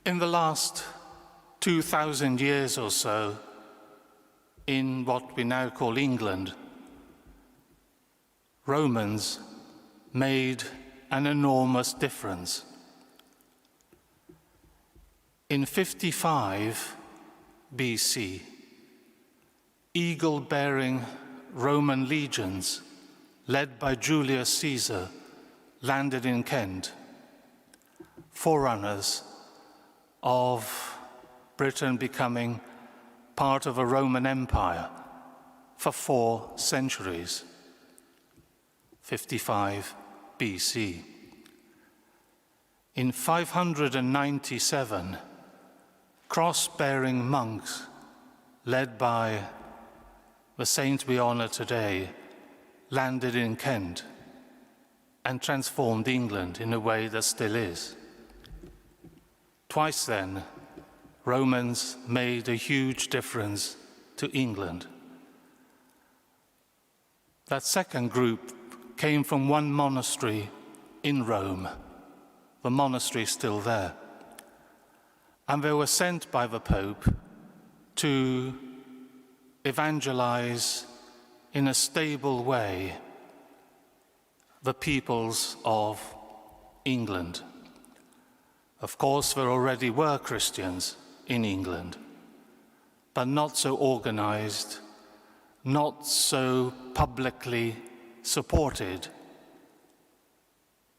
In the last 2,000 years or so, in what we now call England, Romans made an enormous difference. In 55 BC, eagle-bearing Roman legions, led by Julius Caesar, landed in Kent, forerunners of Britain becoming part of a Roman Empire for 4 centuries, 55 BC. In 597, cross-bearing monks, led by the saint we honor today, landed in Kent and transformed England in a way that still is. Twice then, Romans made a huge difference to England. That second group came from one monastery in Rome. The monastery is still there. And they were sent by the Pope to evangelize in a stable way the peoples of England. Of course, there already were Christians in England, but not so organized, not so publicly supported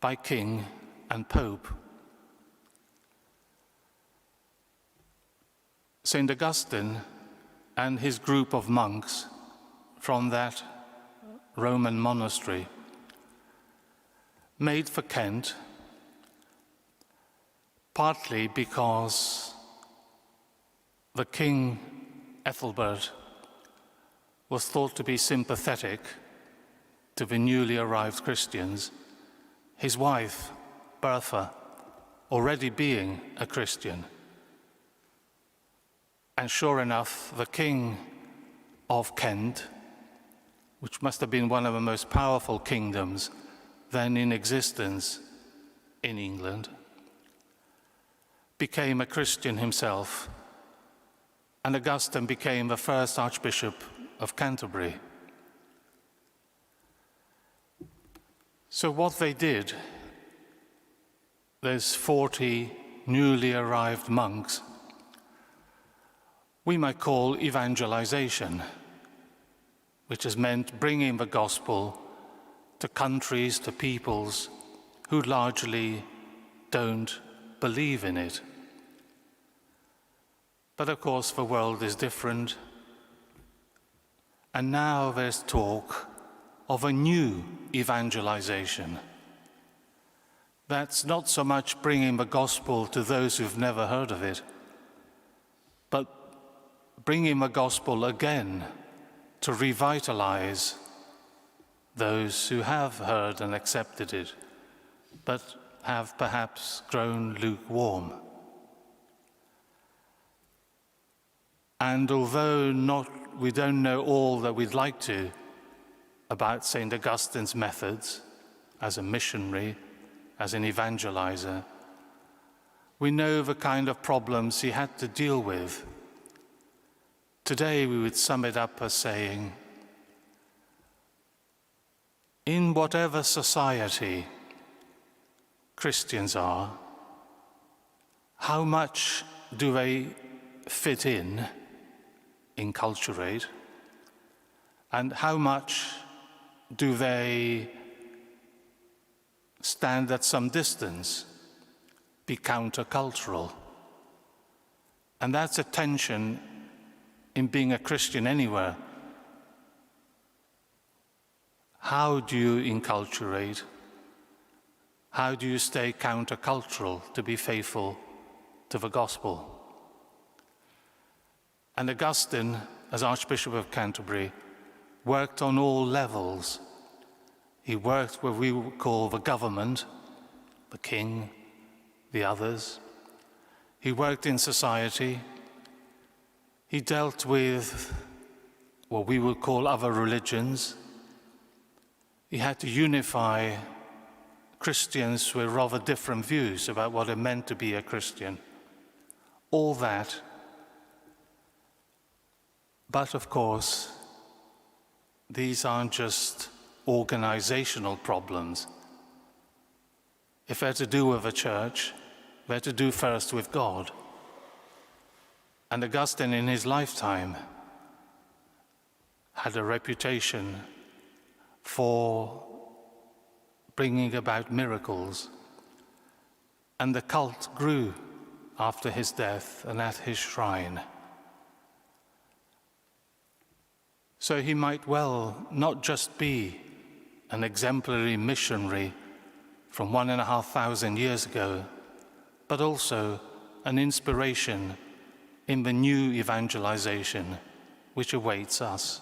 by king and pope. St. Augustine and his group of monks from that Roman monastery made for Kent, partly because the King Ethelbert was thought to be sympathetic to the newly arrived Christians, his wife, Bertha, already being a Christian. And sure enough, the King of Kent, which must have been one of the most powerful kingdoms then in existence in England, became a Christian himself, and Augustine became the first Archbishop of Canterbury. So what they did, those 40 newly arrived monks, we might call evangelization, which has meant bringing the gospel to countries, to peoples who largely don't believe in it. But of course, the world is different. And now there's talk of a new evangelization. That's not so much bringing the gospel to those who've never heard of it, but bringing the gospel again to revitalize those who have heard and accepted it, but have perhaps grown lukewarm. And although we don't know all that we'd like to about St. Augustine's methods as a missionary, as an evangelizer, we know the kind of problems he had to deal with. Today we would sum it up as saying, in whatever society Christians are, how much do they fit in, inculturate, and how much do they stand at some distance, be countercultural? And that's a tension in being a Christian anywhere. How do you inculturate? How do you stay countercultural to be faithful to the gospel? And Augustine, as Archbishop of Canterbury, worked on all levels. He worked what we would call the government, the king, the others. He worked in society. He dealt with what we would call other religions. He had to unify Christians with rather different views about what it meant to be a Christian. all that. But of course, these aren't just organizational problems. If they're to do with a church, they're to do first with God. And Augustine in his lifetime had a reputation for bringing about miracles. And the cult grew after his death and at his shrine. So he might well not just be an exemplary missionary from 1,500 years ago, but also an inspiration in the new evangelization which awaits us.